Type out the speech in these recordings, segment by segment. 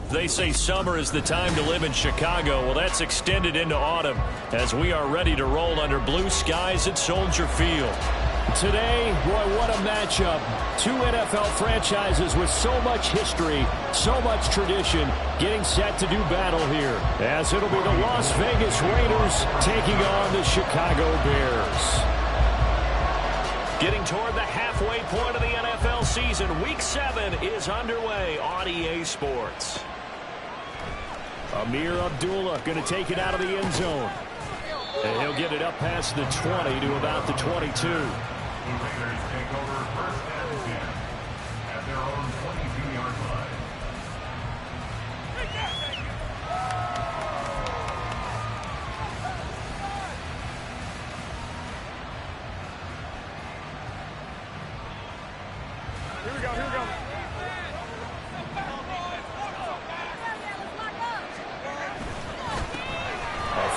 They say summer is the time to live in Chicago. Well, that's extended into autumn as we are ready to roll under blue skies at Soldier Field. Today, boy, what a matchup. Two NFL franchises with so much history, so much tradition, getting set to do battle here. As it'll be the Las Vegas Raiders taking on the Chicago Bears. Getting toward the halfway point of the NFL season, Week 7 is underway on EA Sports. Amir Abdullah going to take it out of the end zone. And he'll get it up past the 20 to about the 22. Raiders take over first and 10 at their own 22-yard line. Here we go.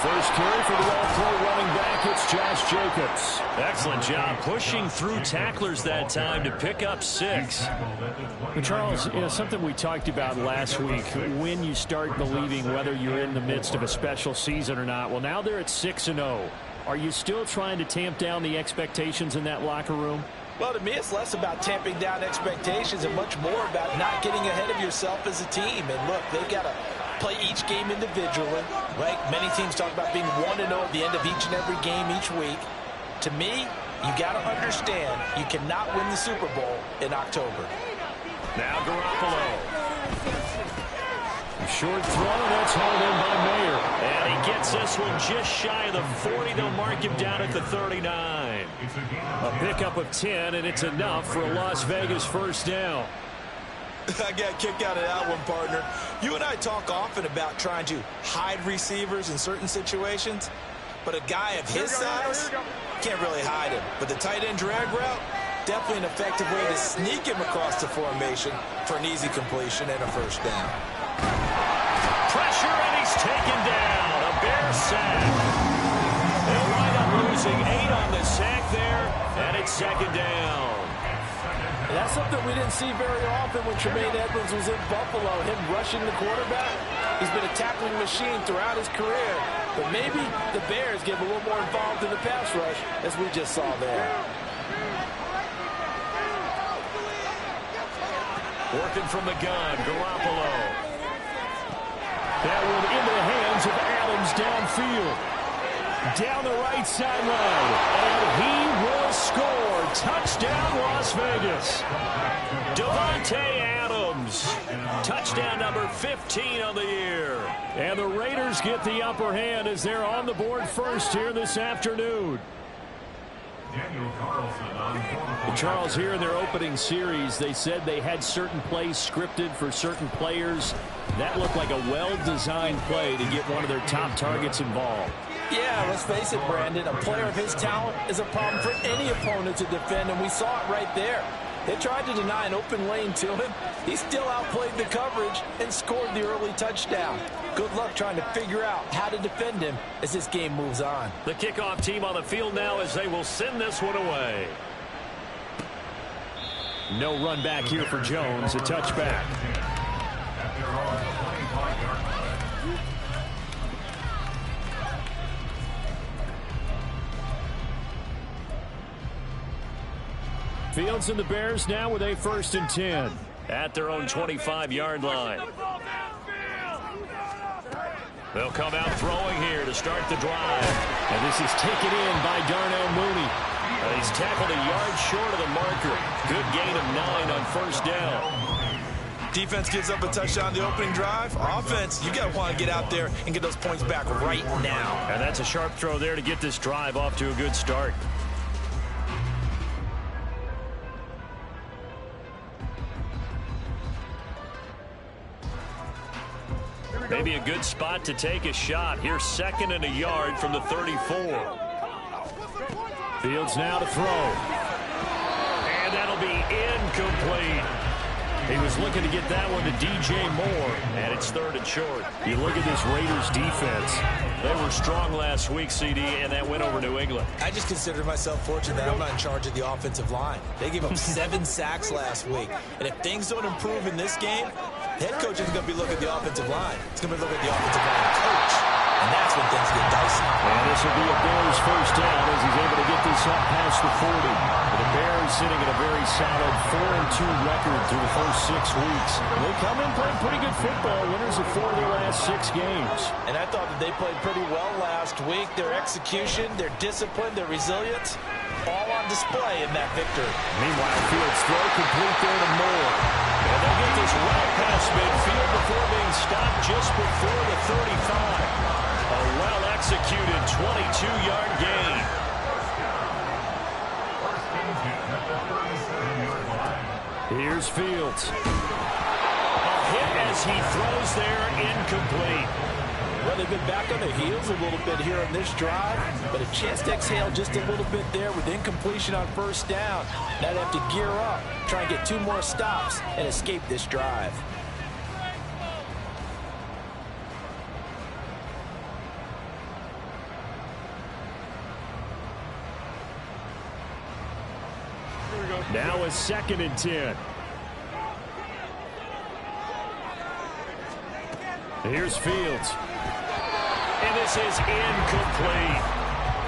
First carry for the All-Pro running back, it's Josh Jacobs. Excellent job pushing through tacklers that time to pick up 6. Well, Charles, something we talked about last week, when you start believing whether you're in the midst of a special season or not. Well, now they're at 6-0. Are you still trying to tamp down the expectations in that locker room? Well, to me, it's less about tamping down expectations and much more about not getting ahead of yourself as a team. And look, they've got to play each game individually, right? Many teams talk about being 1-0 at the end of each and every game each week. To me, you got to understand you cannot win the Super Bowl in October. Now Garoppolo. Short throw, that's hauled in by Mayer. And he gets this one just shy of the 40. They'll mark him down at the 39. A pickup of 10, and it's enough for a Las Vegas first down. I got kicked out of that one, partner. You and I talk often about trying to hide receivers in certain situations, but a guy of his size can't really hide him. But the tight end drag route, definitely an effective way to sneak him across the formation for an easy completion and a first down. Pressure, and he's taken down. A Bear sack. They'll wind up losing 8 on the sack there, and it's second down. And that's something we didn't see very often when Tremaine Edmonds was in Buffalo, him rushing the quarterback. He's been a tackling machine throughout his career. But maybe the Bears get a little more involved in the pass rush, as we just saw there. Working from the gun, Garoppolo. That one into the hands of Adams downfield. Down the right sideline. And he will score. Touchdown, Las Vegas. Davante Adams. Touchdown number 15 on the year. And the Raiders get the upper hand as they're on the board first here this afternoon. Charles, here in their opening series, they said they had certain plays scripted for certain players. That looked like a well-designed play to get one of their top targets involved. Yeah, let's face it, Brandon. A player of his talent is a problem for any opponent to defend, and we saw it right there. They tried to deny an open lane to him. He still outplayed the coverage and scored the early touchdown. Good luck trying to figure out how to defend him as this game moves on. The kickoff team on the field now as they will send this one away. No run back here for Jones, a touchback. Fields and the Bears now with a 1st and 10. At their own 25-yard line. They'll come out throwing here to start the drive. And this is taken in by Darnell Mooney. He's tackled a yard short of the marker. Good gain of 9 on first down. Defense gives up a touchdown the opening drive. Offense, you got to want to get out there and get those points back right now. And that's a sharp throw there to get this drive off to a good start. Maybe a good spot to take a shot. Here's 2nd and a yard from the 34. Fields now to throw. And that'll be incomplete. He was looking to get that one to DJ Moore, and it's 3rd and short. You look at this Raiders defense. They were strong last week, CD, and that went over New England. I just consider myself fortunate that I'm not in charge of the offensive line. They gave up 7 sacks last week. And if things don't improve in this game, Head coach isn't going to be looking at the offensive line. He's going to be looking at the offensive line coach. And that's when things get dicey. And this will be a Bears first down as he's able to get this up past the 40. The Bears sitting at a very solid 4-2 record through the first 6 weeks. They come in playing pretty good football, winners of 4 of their last 6 games. And I thought that they played pretty well last week. Their execution, their discipline, their resilience, all on display in that victory. Meanwhile, Fields throw complete there to Moore. And they'll get this right past midfield before being stopped just before the 35. A well-executed 22-yard gain. Here's Fields. A hit as he throws there, incomplete. Well, they've been back on their heels a little bit here on this drive, but a chance to exhale just a little bit there with incompletion on first down. Now they have to gear up, try and get 2 more stops, and escape this drive. Now a 2nd and 10. Here's Fields. And this is incomplete.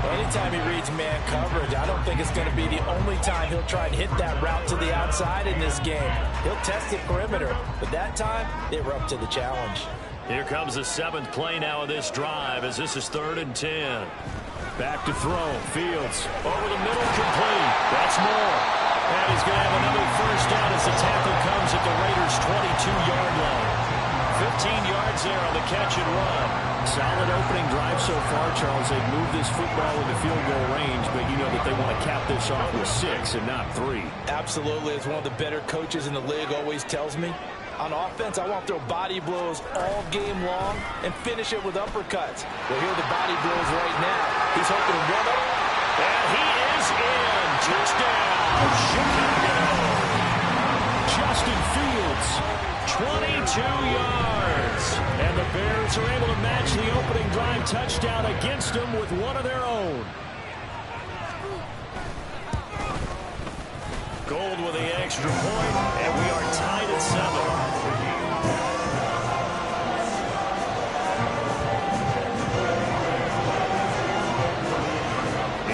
Well, anytime he reads man coverage, I don't think it's going to be the only time he'll try and hit that route to the outside in this game. He'll test the perimeter, but that time they were up to the challenge. Here comes the 7th play now of this drive as this is 3rd and 10. Back to throw. Fields over the middle, complete. That's Moore. And he's going to have another first down as the tackle comes at the Raiders' 22-yard line. 15 yards there on the catch and run. Solid opening drive so far, Charles. They've moved this football into field goal range, but you know that they want to cap this off with 6 and not 3. Absolutely. As one of the better coaches in the league always tells me, on offense, I want to throw body blows all game long and finish it with uppercuts. Well, here are the body blows right now. He's hoping to run up. And he is in. Touchdown, Chicago. Justin Fields, 22 yards. And the Bears are able to match the opening drive touchdown against them with one of their own. Gold with the extra point, and we are tied at 7.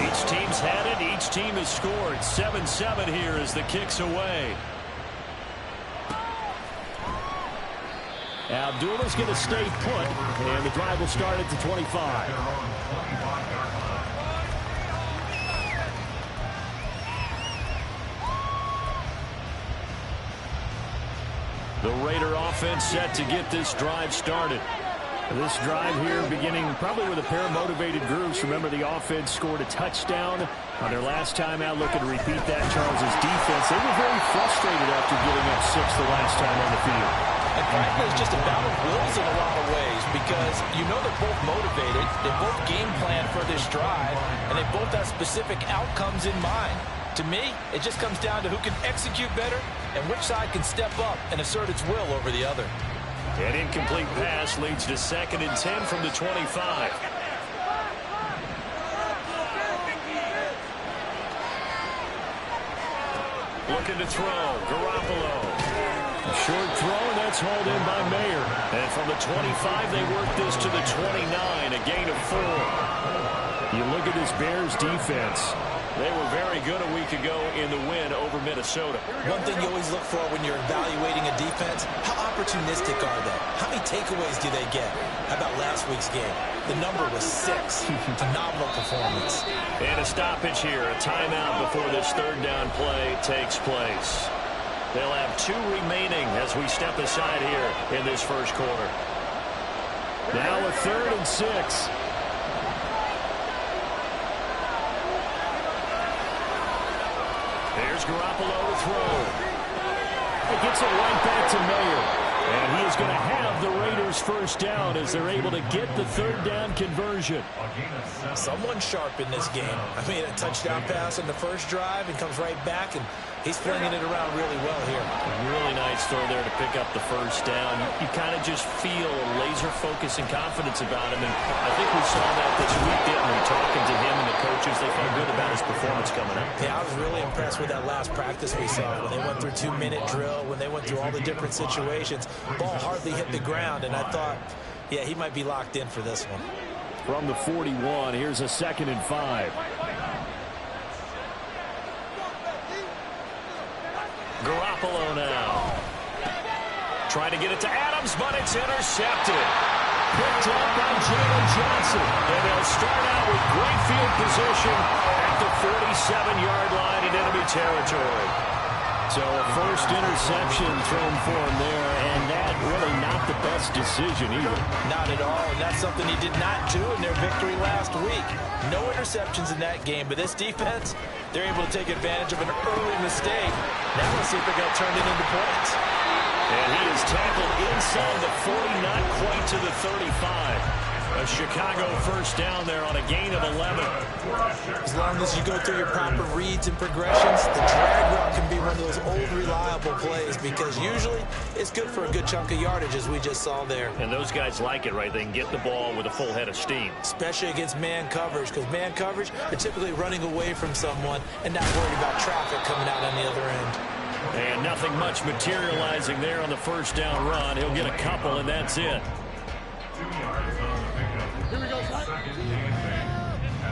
Each team's had it. Each team has scored. 7-7 here as the kick's away. Abdullah's going to stay put, and the drive will start at the 25. The Raider offense set to get this drive started. This drive here beginning probably with a pair of motivated groups. Remember, the offense scored a touchdown on their last time out. Looking to repeat that. Charles's defense, they were very frustrated after giving up 6 the last time on the field. And frankly, it's just a battle of wills in a lot of ways because you know they're both motivated. They both game plan for this drive, and they both have specific outcomes in mind. To me, it just comes down to who can execute better and which side can step up and assert its will over the other. An incomplete pass leads to 2nd and 10 from the 25. Looking to throw. Garoppolo. A short throw, and that's hauled in by Mayer. And from the 25, they work this to the 29, a gain of 4. You look at this Bears defense. They were very good a week ago in the win over Minnesota. One thing you always look for when you're evaluating a defense, how opportunistic are they? How many takeaways do they get? How about last week's game? The number was 6. Phenomenal performance. And a stoppage here, a timeout before this 3rd down play takes place. They'll have 2 remaining as we step aside here in this first quarter. Now a 3rd and 6. There's Garoppolo to throw. It gets it right back to Mayer. And he is going to have the Raiders first down as they're able to get the 3rd down conversion. Someone sharp in this game. I mean, a touchdown pass in the first drive and comes right back and He's flinging it around really well here. Really nice throw there to pick up the first down. You kind of just feel a laser focus and confidence about him, and I think we saw that this week, didn't we? Talking to him and the coaches, they felt good about his performance coming up. Yeah, I was really impressed with that last practice we saw when they went through 2-minute drill, when they went through all the different situations. Ball hardly hit the ground, and I thought, yeah, he might be locked in for this one. From the 41, here's a 2nd and 5. Garoppolo now. Trying to get it to Adams, but it's intercepted. Picked up by Jalen Johnson. And they'll start out with great field position at the 47-yard line in enemy territory. So a first interception thrown for him there, and that really not the best decision either. Not at all, and that's something he did not do in their victory last week. No interceptions in that game, but this defense, they're able to take advantage of an early mistake. Now let's see if they're going to turn it into points. And he is tackled inside the 40, not quite to the 35. A Chicago first down there on a gain of 11. As long as you go through your proper reads and progressions, the drag route can be one of those old reliable plays because usually it's good for a good chunk of yardage, as we just saw there. And those guys like it, right? They can get the ball with a full head of steam. Especially against man coverage, because man coverage, they're typically running away from someone and not worried about traffic coming out on the other end. And nothing much materializing there on the first down run. He'll get a couple, and that's it.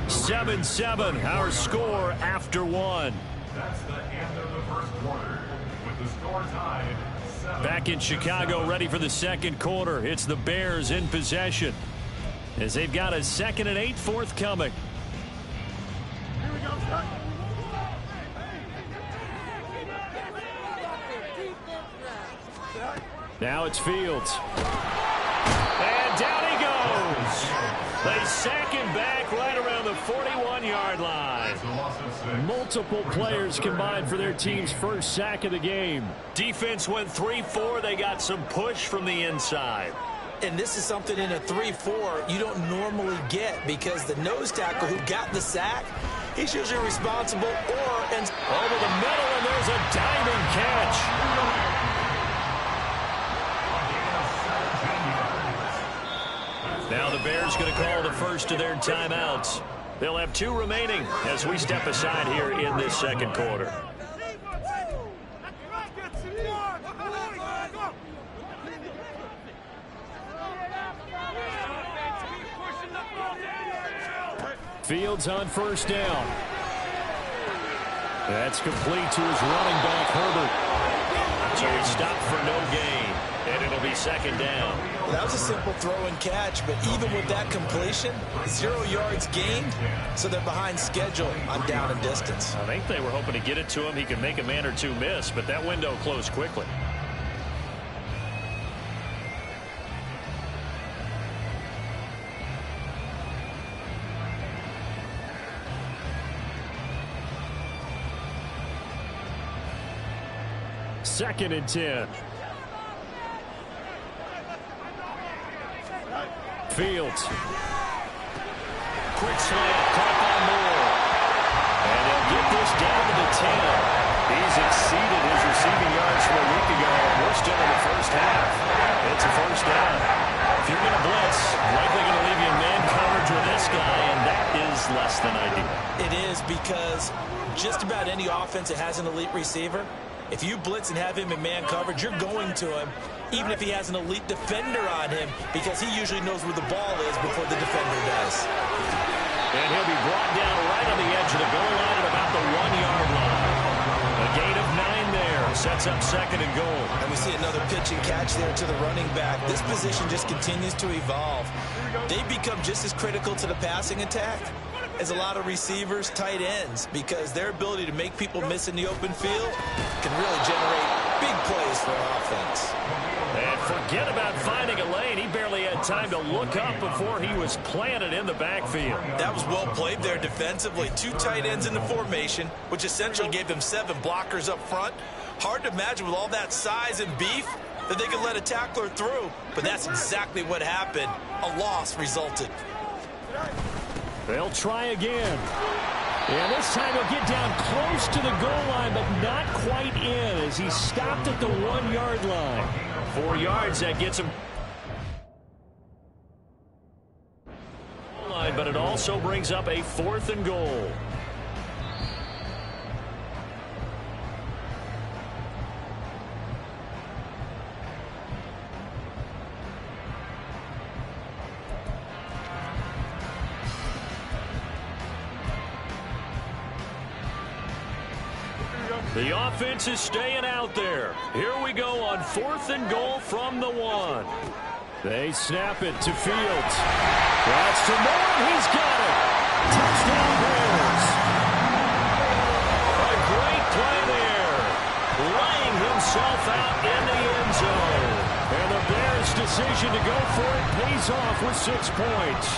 7-7, our score after one. That's the end of the first quarter, with the score tied 7. Back in Chicago, ready for the second quarter. It's the Bears in possession, as they've got a 2nd and 8 forthcoming. Now it's Fields. And down he goes. They sack him back right around the 41-yard line. Multiple players combined for their team's first sack of the game. Defense went 3-4. They got some push from the inside. And this is something in a 3-4 you don't normally get because the nose tackle who got the sack, he's usually responsible and over the middle, and there's a diving catch. Now the Bears going to call the first of their timeouts. They'll have 2 remaining as we step aside here in this second quarter. Fields on first down. That's complete to his running back, Herbert. So he stopped for no gain, and it'll be 2nd down. That was a simple throw and catch, but even with that completion, 0 yards gained, so they're behind schedule on down and distance. I think they were hoping to get it to him. He could make a man or two miss, but that window closed quickly. Second and 10. Fields. Quick slant, caught by Moore. And they'll get this down to the 10. He's exceeded his receiving yards from a week ago. We're still in the first half. It's a first down. If you're going to blitz, likely going to leave you in man coverage with this guy, and that is less than ideal. It is because just about any offense that has an elite receiver, if you blitz and have him in man coverage, you're going to him, even if he has an elite defender on him, because he usually knows where the ball is before the defender does. And he'll be brought down right on the edge of the goal line at about the 1-yard line. A gain of 9 there, sets up 2nd and goal. And we see another pitch and catch there to the running back. This position just continues to evolve. They become just as critical to the passing attack as a lot of receivers, tight ends, because their ability to make people miss in the open field can really generate big plays for offense. And forget about finding a lane. He barely had time to look up before he was planted in the backfield. That was well played there defensively. 2 tight ends in the formation, which essentially gave them 7 blockers up front. Hard to imagine with all that size and beef that they could let a tackler through, but that's exactly what happened. A loss resulted. They'll try again. And this time he'll get down close to the goal line, but not quite in as he stopped at the 1-yard line. 4 yards, that gets him. But it also brings up a 4th and goal. The offense is staying out there. Here we go on 4th and goal from the 1. They snap it to Fields. That's to Moore. He's got it. Touchdown Bears. A great play there. Laying himself out in the end zone. And the Bears' decision to go for it pays off with 6 points.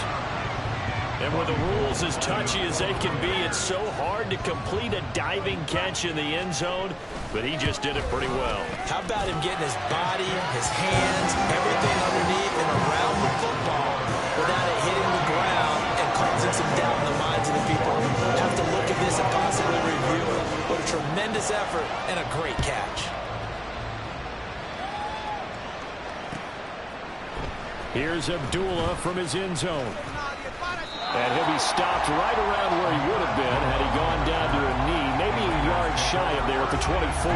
And with the rules as touchy as they can be, it's so hard to complete a diving catch in the end zone, but he just did it pretty well. How about him getting his body, his hands, everything underneath and around the football without it hitting the ground and causing some doubt in the minds of the people who have to look at this and possibly review it. What a tremendous effort and a great catch. Here's Abdullah from his end zone. And he'll be stopped right around where he would have been had he gone down to a knee, maybe a yard shy of there at the 24.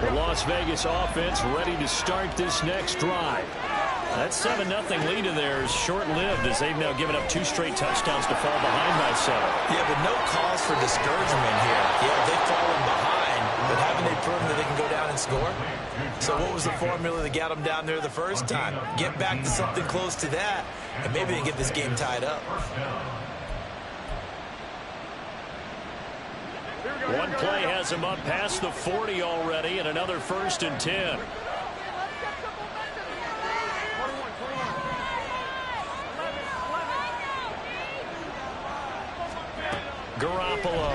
The Las Vegas offense ready to start this next drive. That 7-0 lead of theirs short-lived as they've now given up 2 straight touchdowns to fall behind by 7. Yeah, but no cause for discouragement here. Yeah, they've fallen behind, but haven't they proven that they can go down and score? So what was the formula that got them down there the first time? Get back to something close to that, and maybe they can get this game tied up. One play has him up past the 40 already, and another 1st and 10. Garoppolo.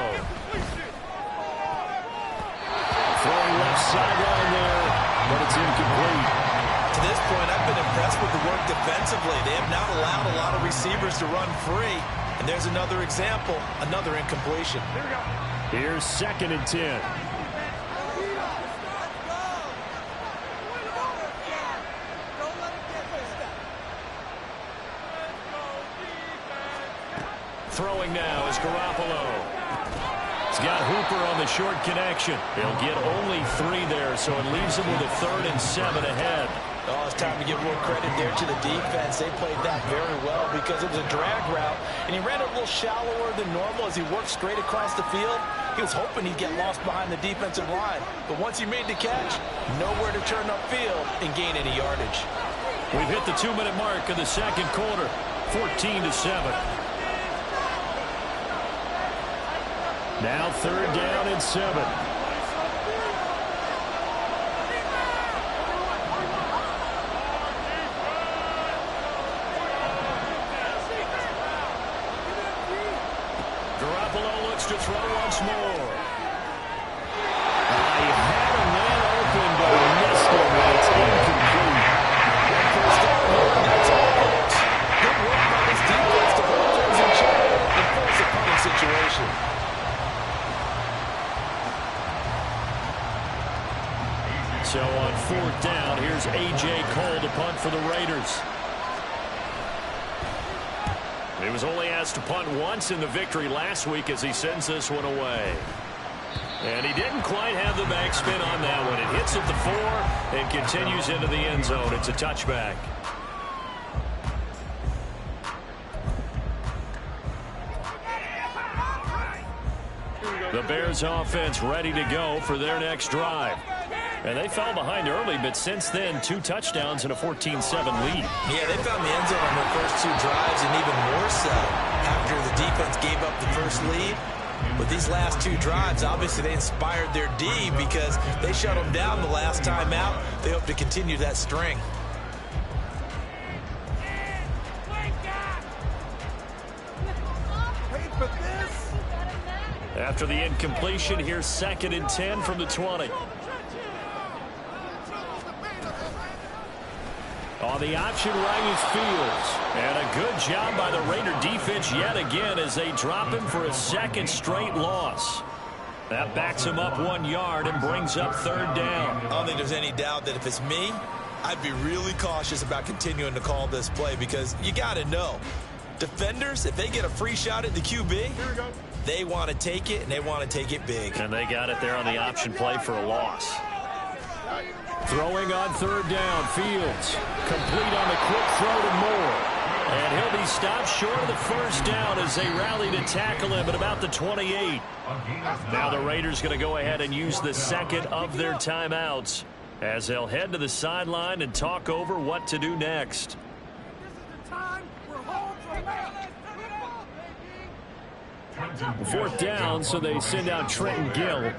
Throwing left sideline there, but it's incomplete. To this point, I've been impressed with the work defensively. They have not allowed a lot of receivers to run free. And there's another example, another incompletion. Here's 2nd and 10. Throwing now is Garoppolo. He's got Hooper on the short connection. He'll get only 3 there, so it leaves him with a 3rd and 7 ahead. Oh, it's time to give more credit there to the defense. They played that very well because it was a drag route, and he ran it a little shallower than normal as he worked straight across the field. He was hoping he'd get lost behind the defensive line, but once he made the catch, nowhere to turn upfield and gain any yardage. We've hit the 2-minute mark of the 2nd quarter, 14-7. Now 3rd down and 7. Garoppolo looks to throw once more. He had a man open, but missed him, and it's incomplete. First down here, and that's all folks. Good work by this defense to hold things in check and force a punting situation. So on 4th down, here's A.J. Cole to punt for the Raiders. He was only asked to punt once in the victory last week as he sends this one away. And he didn't quite have the backspin on that one. It hits at the 4 and continues into the end zone. It's a touchback. The Bears offense ready to go for their next drive. And they fell behind early, but since then, 2 touchdowns and a 14-7 lead. Yeah, they found the end zone on their first 2 drives, and even more so after the defense gave up the first lead. But these last 2 drives, obviously they inspired their D because they shut them down the last time out. They hope to continue that string. After the incompletion, here's 2nd and 10 from the 20. On the option right is Fields. And a good job by the Raider defense yet again as they drop him for a second straight loss. That backs him up 1 yard and brings up third down. I don't think there's any doubt that if it's me, I'd be really cautious about continuing to call this play because you got to know, defenders, if they get a free shot at the QB, they want to take it, and they want to take it big. And they got it there on the option play for a loss. Throwing on third down, Fields. Complete on the quick throw to Moore. And he'll be stopped short of the first down as they rally to tackle him at about the 28. Now the Raiders going to go ahead and use the second of their timeouts as they'll head to the sideline and talk over what to do next. Fourth down, so they send out Trenton Gill.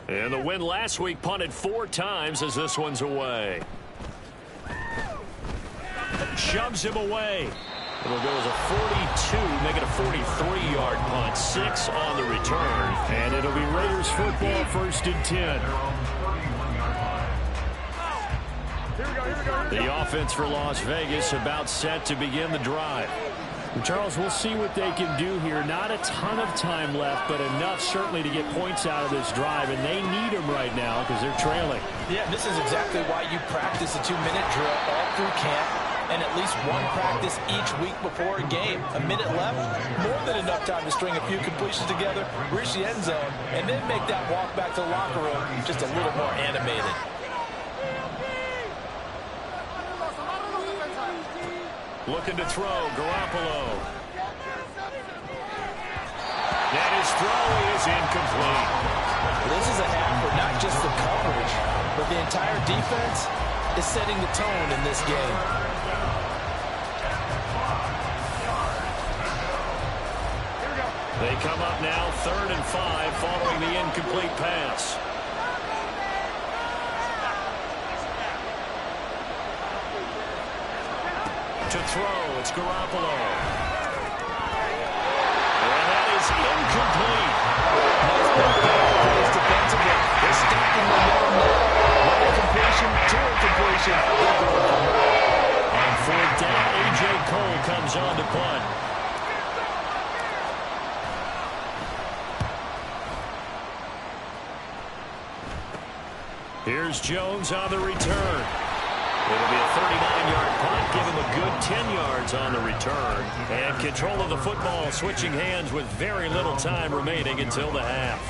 And the win last week punted 4 times as this one's away. Shoves him away. It'll go as a 42, make it a 43-yard punt. 6 on the return. And it'll be Raiders football, 1st and 10. The offense for Las Vegas about set to begin the drive. Charles, we'll see what they can do here. Not a ton of time left, but enough certainly to get points out of this drive, and they need them right now because they're trailing. Yeah, this is exactly why you practice a 2-minute drill all through camp and at least one practice each week before a game. A minute left, more than enough time to string a few completions together, reach the end zone, and then make that walk back to the locker room just a little more animated. Looking to throw, Garoppolo. And his throw is incomplete. This is a half where not just the coverage, but the entire defense is setting the tone in this game. They come up now 3rd and 5 following the incomplete pass. To throw, it's Garoppolo. And that is incomplete. Nice big plays defensively. They're stacking the momentum now. One completion, 2 incompletion. They're going for more. And 4th down, A.J. Cole comes on to punt. Here's Jones on the return. It'll be a 39-yard punt, give him a good 10 yards on the return. And control of the football switching hands with very little time remaining until the half.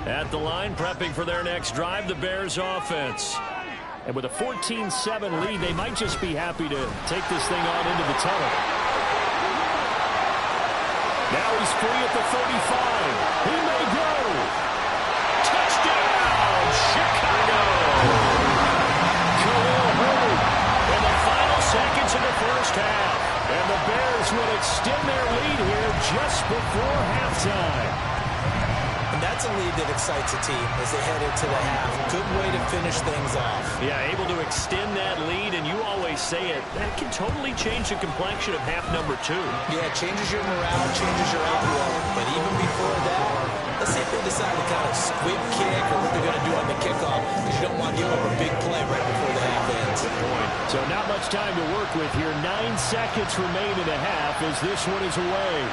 At the line, prepping for their next drive, the Bears offense. And with a 14-7 lead, they might just be happy to take this thing on into the tunnel. Now he's free at the 35. He may go. Touchdown, Chicago! In the final seconds of the first half. And the Bears will extend their lead here just before halftime. And that's a lead that excites a team as they head into the half. Good way to finish things off. Yeah, able to extend that lead, and you always say it, that can totally change the complexion of half number 2. Yeah, it changes your morale, changes your outlook. But even before that, let's see if they decide to kind of squib kick or what they're going to do on the kickoff, because you don't want to give up a big play right before the half ends. Good point. So not much time to work with here. 9 seconds remain in the half as this one is away.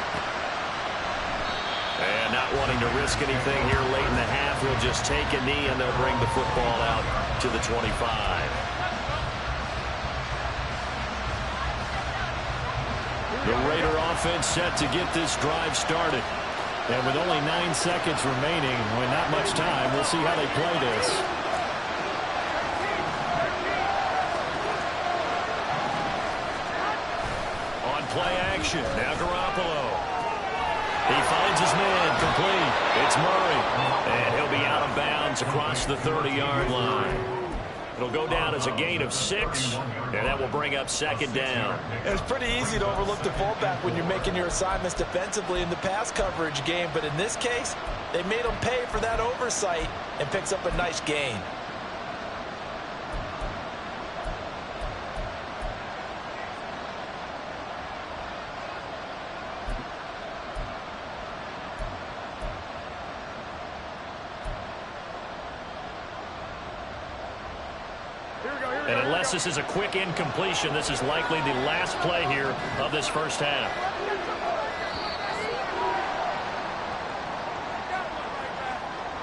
And not wanting to risk anything here late in the half, he'll just take a knee and they'll bring the football out to the 25. The Raider offense set to get this drive started. And with only 9 seconds remaining, with not much time, we'll see how they play this. On play action, now Garoppolo. He finds his man, complete. It's Murray. And he'll be out of bounds across the 30-yard line. It'll go down as a gain of 6, and that will bring up 2nd down. It's pretty easy to overlook the fullback when you're making your assignments defensively in the pass coverage game, but in this case, they made him pay for that oversight and picks up a nice gain. And unless this is a quick incompletion, this is likely the last play here of this first half.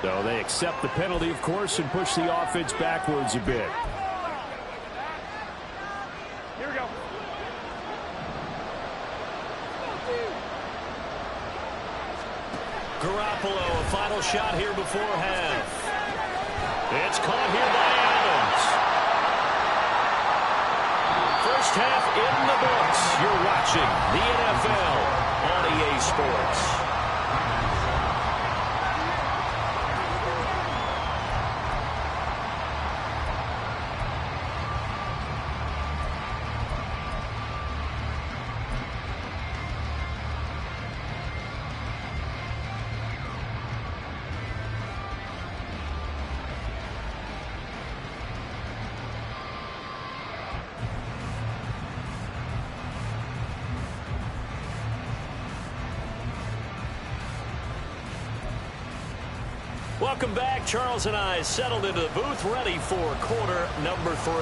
So they accept the penalty, of course, and push the offense backwards a bit. Here we go. Garoppolo, a final shot here before half. It's caught here by Adams. First half in the books. You're watching the NFL on EA Sports. Welcome back. Charles and I settled into the booth, ready for quarter number 3.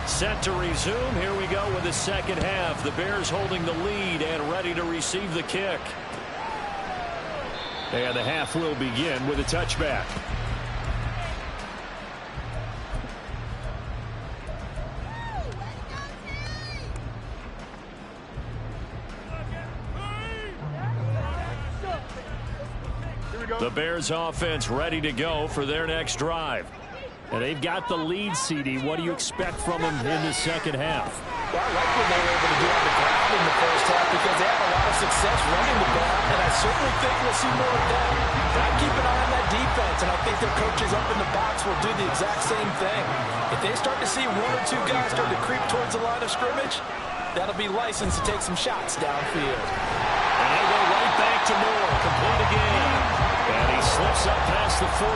Set to resume. Here we go with the second half. The Bears holding the lead and ready to receive the kick. And the half will begin with a touchback. The Bears offense ready to go for their next drive. And they've got the lead, CD. What do you expect from them in the second half? Well, I like what they were able to do on the ground in the first half because they had a lot of success running the ball, and I certainly think we'll see more of that. But I keep an eye on that defense, and I think their coaches up in the box will do the exact same thing. If they start to see 1 or 2 guys start to creep towards the line of scrimmage, that'll be licensed to take some shots downfield. And they go right back to Moore. Complete again. And he slips up past the 45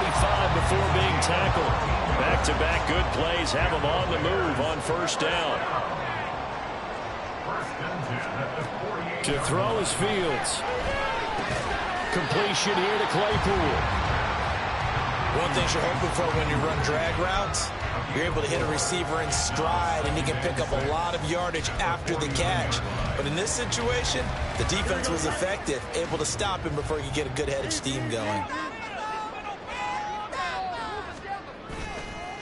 before being tackled. Back-to-back good plays have him on the move on first down. To throw is Fields. Completion here to Claypool. One thing you're hoping for when you run drag routes, you're able to hit a receiver in stride, and he can pick up a lot of yardage after the catch. But in this situation, the defense was effective, able to stop him before he could get a good head of steam going.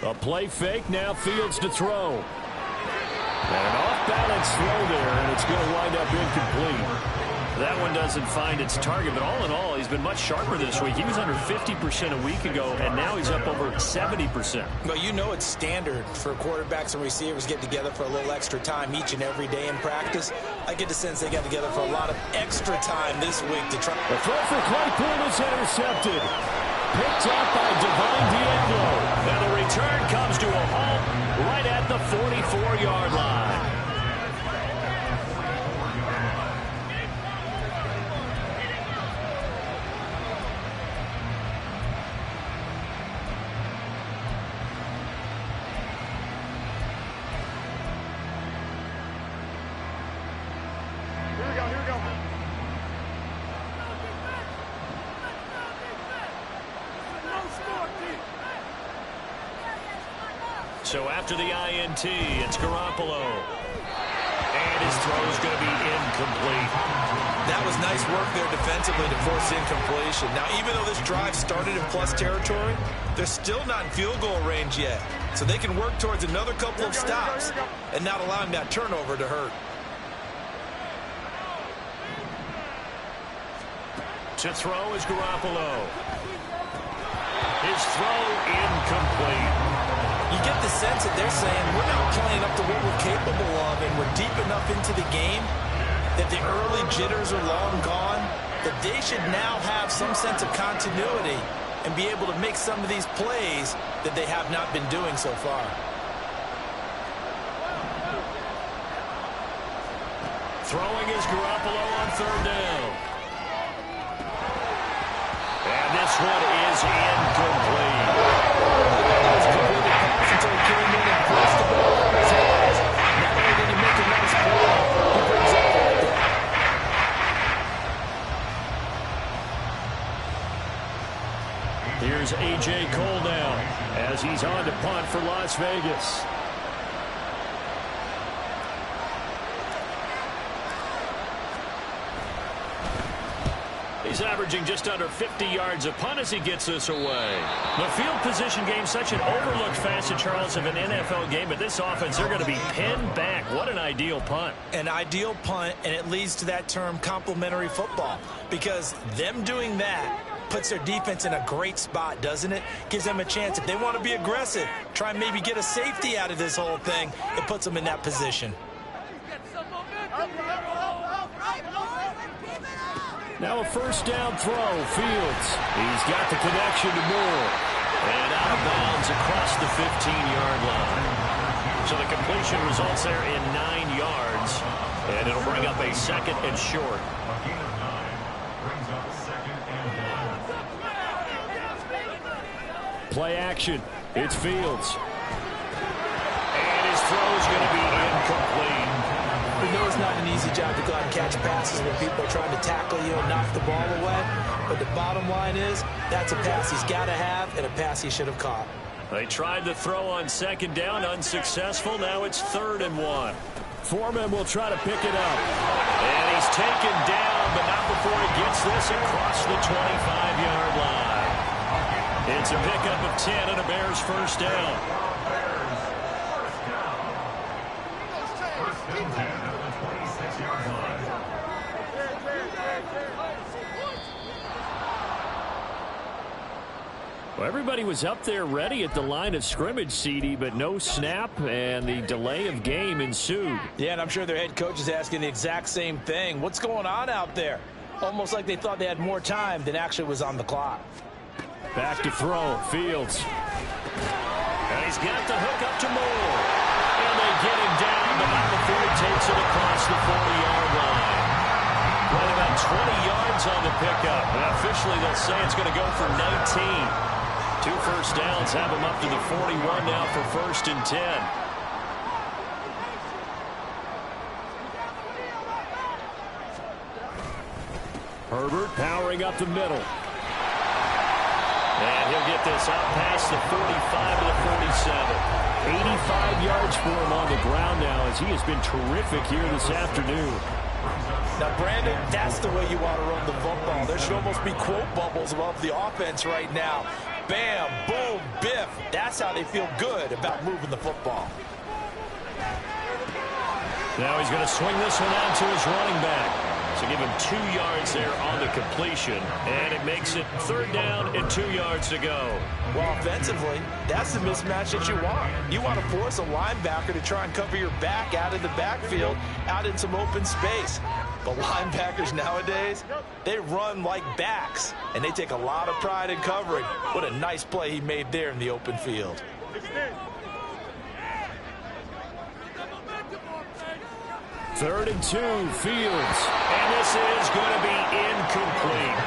A play fake, now Fields to throw. And an off-balance throw there, and it's going to wind up incomplete. That one doesn't find its target, but all in all, he's been much sharper this week. He was under 50% a week ago, and now he's up over 70%. Well, you know it's standard for quarterbacks and receivers get together for a little extra time each and every day in practice. I get the sense they got together for a lot of extra time this week to try. The throw for Claypool is intercepted. Picked up by Divine Diablo. And the return comes to a halt right at the 44-yard line. So after the INT, it's Garoppolo. And his throw is going to be incomplete. That was nice work there defensively to force incompletion. Now, even though this drive started in plus territory, they're still not in field goal range yet. So they can work towards another couple of stops and not allowing that turnover to hurt. To throw is Garoppolo. His throw incomplete. You get the sense that they're saying we're not playing up to what we're capable of, and we're deep enough into the game that the early jitters are long gone, that they should now have some sense of continuity and be able to make some of these plays that they have not been doing so far. Throwing is Garoppolo on third down. And this one is incomplete. Until he came in and pressed the ball on his hands. Not only did he make a nice play, he brings up right there. Here's A.J. Cole now as he's on to punt for Las Vegas. He's averaging just under 50 yards a punt as he gets this away. The field position game, such an overlooked facet, Charles, of an NFL game. But this offense, they're going to be pinned back. What an ideal punt. An ideal punt, and it leads to that term complementary football. Because them doing that puts their defense in a great spot, doesn't it? Gives them a chance. If they want to be aggressive, try and maybe get a safety out of this whole thing, it puts them in that position. Now a first down throw, Fields. He's got the connection to Moore. And out of bounds across the 15-yard line. So the completion results there in 9 yards. And it'll bring up a 2nd and short. A gain of 9 brings up 2nd and 1. Play action. It's Fields. And his throw is going to be incomplete. We know it's not an easy job to go out and catch passes when people are trying to tackle you and knock the ball away. But the bottom line is, that's a pass he's got to have and a pass he should have caught. They tried the throw on 2nd down, unsuccessful. Now it's 3rd and 1. Foreman will try to pick it up. And he's taken down, but not before he gets this across the 25-yard line. It's a pickup of 10 and a Bears first down. First and 10 at the 26-yard line. Well, everybody was up there ready at the line of scrimmage, CD, but no snap, and the delay of game ensued. Yeah, and I'm sure their head coach is asking the exact same thing. What's going on out there? Almost like they thought they had more time than actually was on the clock. Back to throw, Fields. And he's got the hook up to Moore. And they get him down, but not before he takes it across the 40-yard line. Right about 20 yards on the pickup. And officially, they'll say it's going to go for 19. 2 first downs have him up to the 41 now for 1st and 10. Herbert powering up the middle. And he'll get this out past the 45 to the 47. 85 yards for him on the ground now as he has been terrific here this afternoon. Now, Brandon, that's the way you want to run the football. There should almost be quote bubbles above the offense right now. Bam, boom, biff. That's how they feel good about moving the football. Now he's going to swing this one out to his running back. So give him 2 yards there on the completion. And it makes it 3rd down and 2 yards to go. Well, offensively, that's the mismatch that you want. You want to force a linebacker to try and cover your back out of the backfield, out in some open space. But linebackers nowadays, they run like backs, and they take a lot of pride in covering. What a nice play he made there in the open field. Third and 2, Fields. And this is going to be incomplete.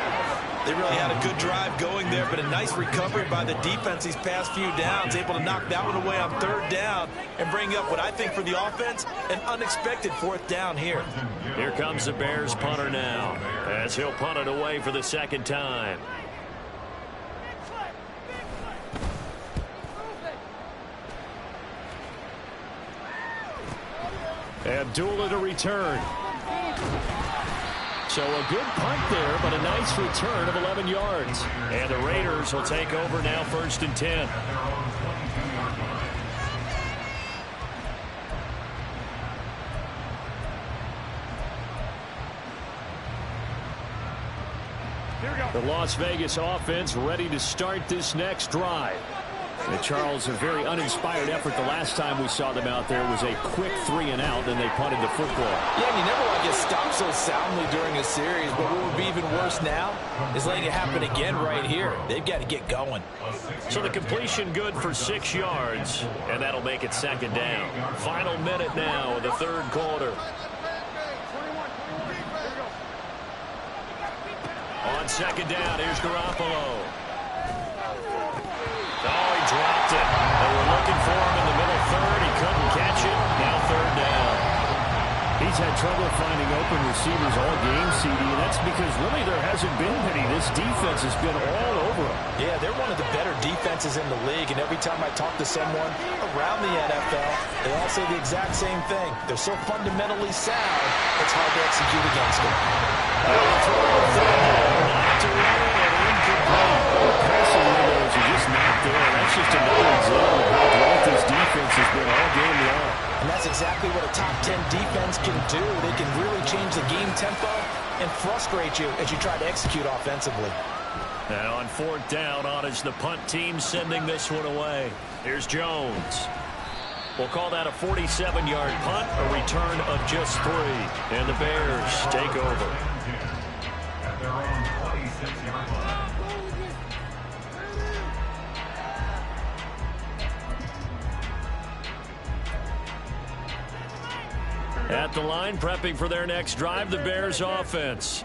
They really had a good drive going there, but a nice recovery by the defense these past few downs, able to knock that one away on 3rd down and bring up what I think for the offense, an unexpected 4th down here. Here comes the Bears punter now as he'll punt it away for the 2nd time. Abdullah to return. So a good punt there, but a nice return of 11 yards. And the Raiders will take over now 1st and 10. The Las Vegas offense ready to start this next drive. And Charles, a very uninspired effort the last time we saw them out there was a quick 3 and out, and they punted the football. Yeah, and you never want to get stopped so soundly during a series, but what would be even worse now is letting it happen again right here. They've got to get going. So the completion good for 6 yards, and that'll make it 2nd down. Final minute now of the 3rd quarter. On 2nd down, here's Garoppolo. Oh, he dropped it. They were looking for him in the middle 3rd. He couldn't catch it. Now 3rd down. He's he's had trouble finding open receivers all game, CD, and that's because really there hasn't been many. This defense has been all over him. Yeah, they're one of the better defenses in the league, and every time I talk to someone around the NFL, they all say the exact same thing. They're so fundamentally sound, it's hard to execute against them. Passing windows are just not there. That's just another example of how great this defense has been all game long. And that's exactly what a top 10 defense can do. They can really change the game tempo and frustrate you as you try to execute offensively. And on fourth down, on is the punt team sending this one away. Here's Jones. We'll call that a 47-yard punt, a return of just 3. And the Bears take over. At their own 26-yard line. At the line, prepping for their next drive, the Bears offense.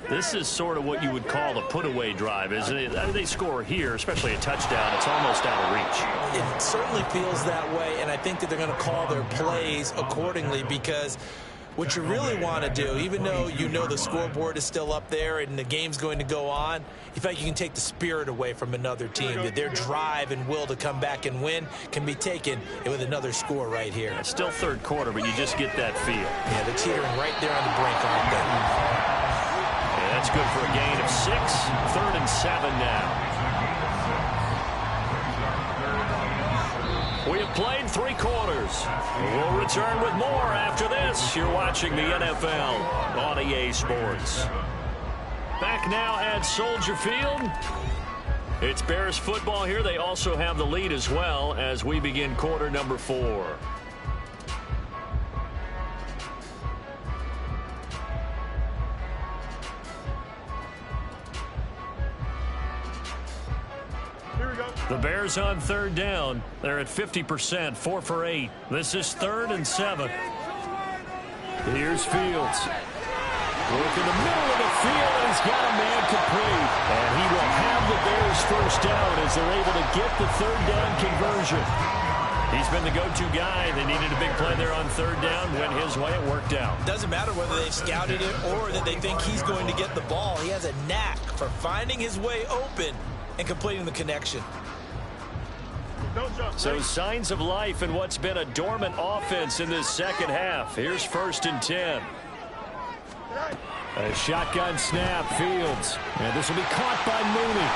This is sort of what you would call a put-away drive, isn't it? I mean, they score here, especially a touchdown. It's almost out of reach. It certainly feels that way, and I think that they're going to call their plays accordingly, because what you really want to do, even though you know the scoreboard is still up there and the game's going to go on, you feel like you can take the spirit away from another team, that their drive and will to come back and win can be taken with another score right here. It's still third quarter, but you just get that feel. Yeah, they're teetering right there on the brink, aren't they? Yeah, that's good for a gain of 6. 3rd and 7 now. We have played 3 quarters. We'll return with more after this. You're watching the NFL on EA Sports. Back now at Soldier Field. It's Bears football here. They also have the lead as well as we begin quarter number 4. The Bears on 3rd down. They're at 50%, 4 for 8. This is 3rd and 7. Here's Fields. Work in the middle of the field, and he's got a man complete. And he will have the Bears first down as they're able to get the 3rd down conversion. He's been the go-to guy. They needed a big play there on 3rd down. Went his way. It worked out. Doesn't matter whether they've scouted it or that they think he's going to get the ball. He has a knack for finding his way open and completing the connection. So signs of life in what's been a dormant offense in this second half. Here's 1st and 10. A shotgun snap, Fields. And this will be caught by Mooney.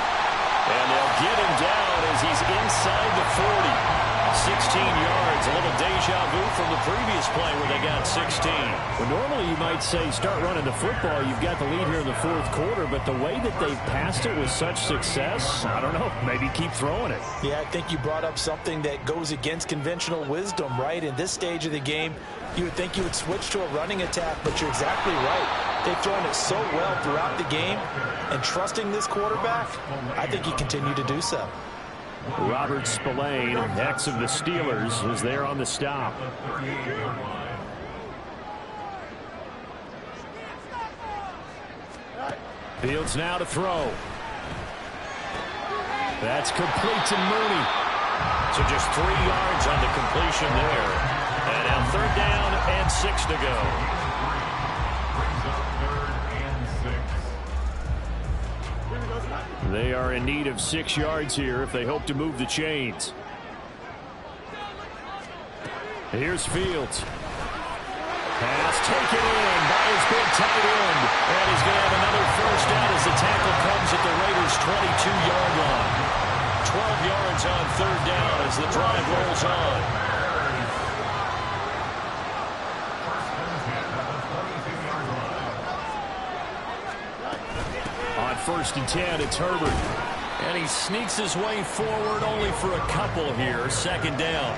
And they'll get him down as he's inside the 40. 16 yards, a little deja vu from the previous play where they got 16. Well, normally you might say start running the football. You've got the lead here in the 4th quarter, but the way that they've passed it with such success, I don't know, maybe keep throwing it. Yeah, I think you brought up something that goes against conventional wisdom, right? In this stage of the game, you would think you would switch to a running attack, but you're exactly right. They've thrown it so well throughout the game, and trusting this quarterback, I think you continue to do so. Robert Spillane, ex of the Steelers, is there on the stop. Fields now to throw. That's complete to Mooney. So just 3 yards on the completion there. And now 3rd down and 6 to go. They are in need of 6 yards here if they hope to move the chains. Here's Fields. Pass taken in by his big tight end. And he's going to have another first down as the tackle comes at the Raiders' 22-yard line. 12 yards on 3rd down as the drive rolls on. On 1st and 10, it's Herbert. And he sneaks his way forward only for a couple here. 2nd down.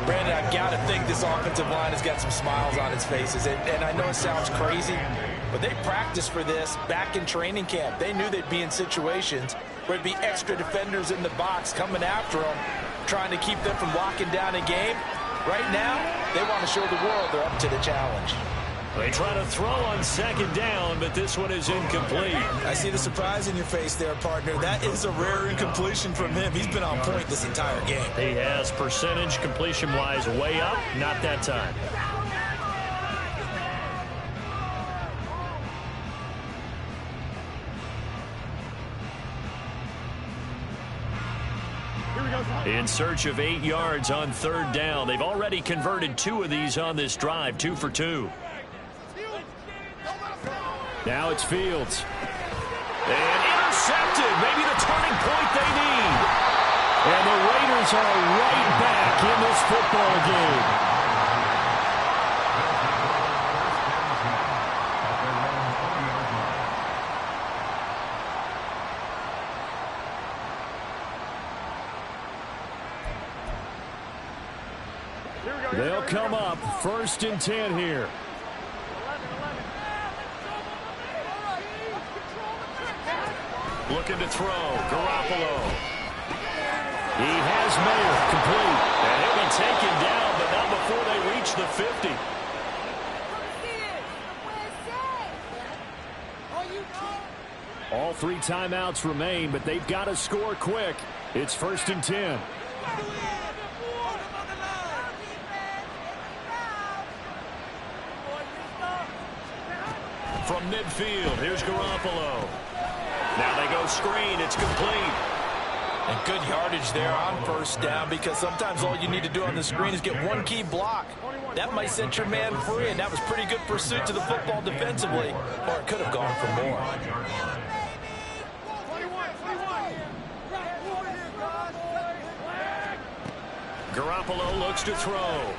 Brandon, I've got to think this offensive line has got some smiles on its faces. And I know it sounds crazy, but they practiced for this back in training camp. They knew they'd be in situations where there'd be extra defenders in the box coming after them, trying to keep them from locking down a game. Right now, they want to show the world they're up to the challenge. They try to throw on 2nd down, but this one is incomplete. I see the surprise in your face there, partner. That is a rare incompletion from him. He's been on point this entire game. He has percentage completion-wise way up. Not that time. in search of 8 yards on 3rd down. They've already converted 2 of these on this drive, 2 for 2. Now it's Fields. And intercepted, maybe the turning point they need. And the Raiders are right back in this football game. They'll come up 1st and 10 here. Looking to throw, Garoppolo. He has Mayer complete. And he'll be taken down, but not before they reach the 50. All 3 timeouts remain, but they've got to score quick. It's 1st and 10. From midfield, here's Garoppolo. Now they go screen, it's complete. And good yardage there on 1st down, because sometimes all you need to do on the screen is get one key block. That might set your man free, and that was pretty good pursuit to the football defensively, or it could have gone for more. Garoppolo looks to throw.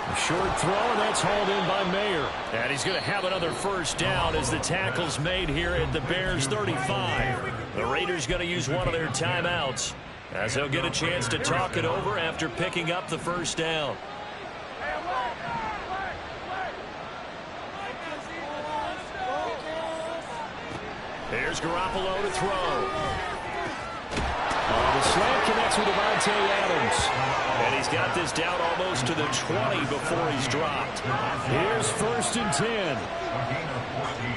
A short throw, and that's hauled in by Mayer. And he's going to have another 1st down as the tackle's made here at the Bears 35. The Raiders going to use one of their timeouts as they'll get a chance to talk it over after picking up the 1st down. Here's Garoppolo to throw. The slant connects with Davante Adams. And he's got this down almost to the 20 before he's dropped. Here's 1st and 10. A gain of 14.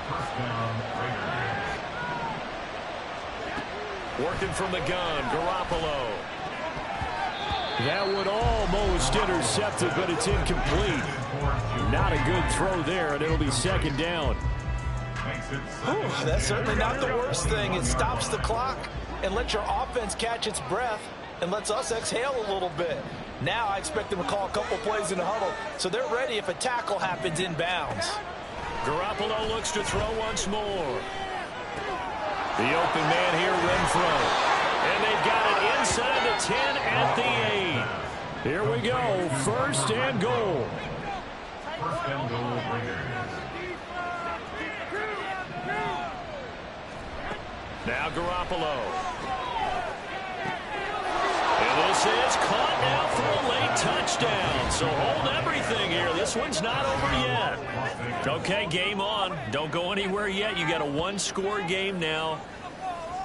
1st down, Raiders. Working from the gun, Garoppolo. That one almost intercepted, but it's incomplete. Not a good throw there, and it'll be 2nd down. Ooh, that's certainly not the worst thing. It stops the clock and lets your offense catch its breath and lets us exhale a little bit. Now I expect them to call a couple plays in the huddle, so they're ready if a tackle happens inbounds. Garoppolo looks to throw once more. The open man here, Renfro. And they've got it inside the 10 at the 8. Here we go, 1st and goal. 1st and goal, Raiders. Now Garoppolo. And this is caught now for a late touchdown. So hold everything here. This one's not over yet. Okay, game on. Don't go anywhere yet. You got a 1-score game now.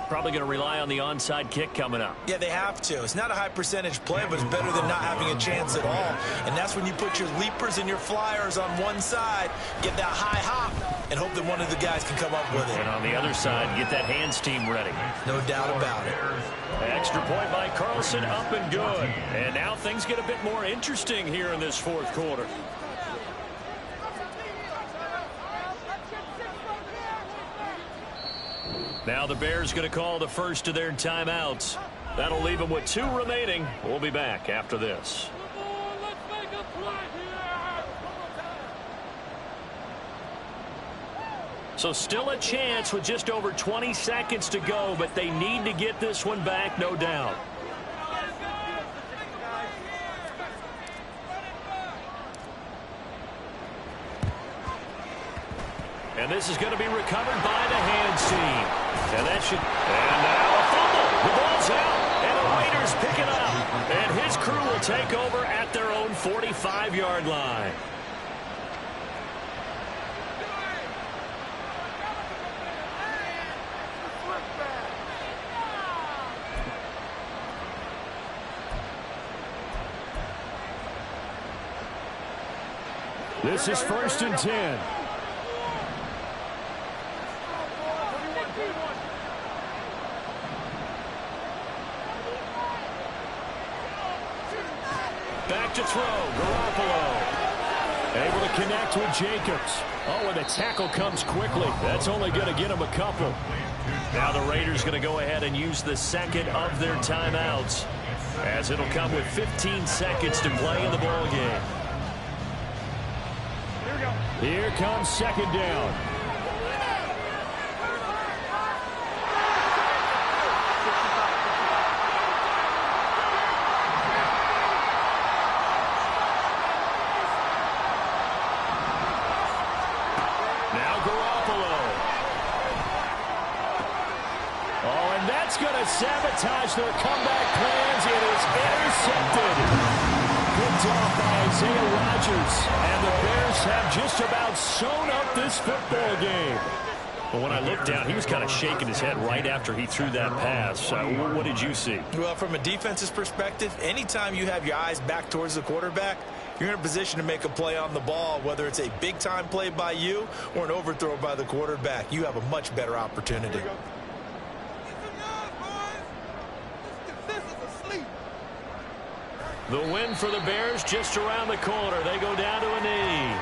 Probably going to rely on the onside kick coming up. Yeah, they have to. It's not a high percentage play, but it's better than not having a chance at all. And that's when you put your leapers and your flyers on one side, get that high hop, and hope that one of the guys can come up with it. And on the other side, get that hands team ready. No doubt about it. Extra point by Carlson, up and good. And now things get a bit more interesting here in this 4th quarter. Now the Bears going to call the first of their timeouts. That'll leave them with 2 remaining. We'll be back after this. So still a chance with just over 20 seconds to go, but they need to get this one back, no doubt. And this is going to be recovered by the hands team. And that should... And now a fumble. The ball's out. And the Raiders pick it up. And his crew will take over at their own 45-yard line. This is 1st and 10. Back to throw. Garoppolo able to connect with Jacobs. Oh, and the tackle comes quickly. That's only going to get him a couple. Now the Raiders going to go ahead and use the second of their timeouts, as it'll come with 15 seconds to play in the ball game. Here comes second down. Going to sabotage their comeback plans. It is intercepted. Picked off by Isaiah Rodgers. And the Bears have just about sewn up this football game. Well, when I looked down, he was kind of shaking his head right after he threw that pass. What did you see? Well, from a defense's perspective, anytime you have your eyes back towards the quarterback, you're in a position to make a play on the ball, whether it's a big-time play by you or an overthrow by the quarterback. You have a much better opportunity. The win for the Bears just around the corner. They go down to a knee.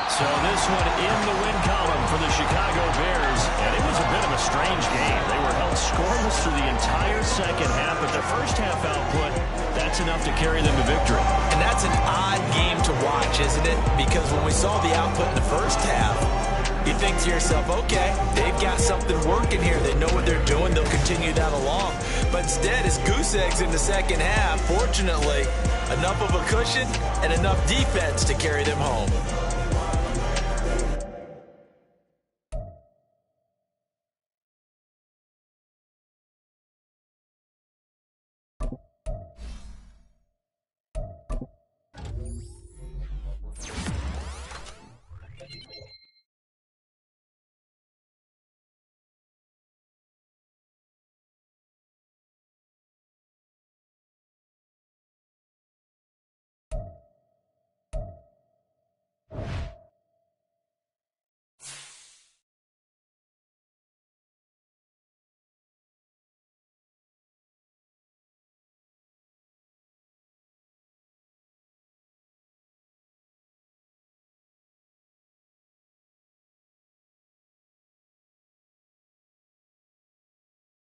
So this one in the win column for the Chicago Bears. And it was a bit of a strange game. They were held scoreless through the entire second half, but the first half output, that's enough to carry them to victory. And that's an odd game to watch, isn't it? Because when we saw the output in the first half, you think to yourself, okay, they've got something working here. They know what they're doing. They'll continue that along. But instead, it's goose eggs in the second half. Fortunately, enough of a cushion and enough defense to carry them home.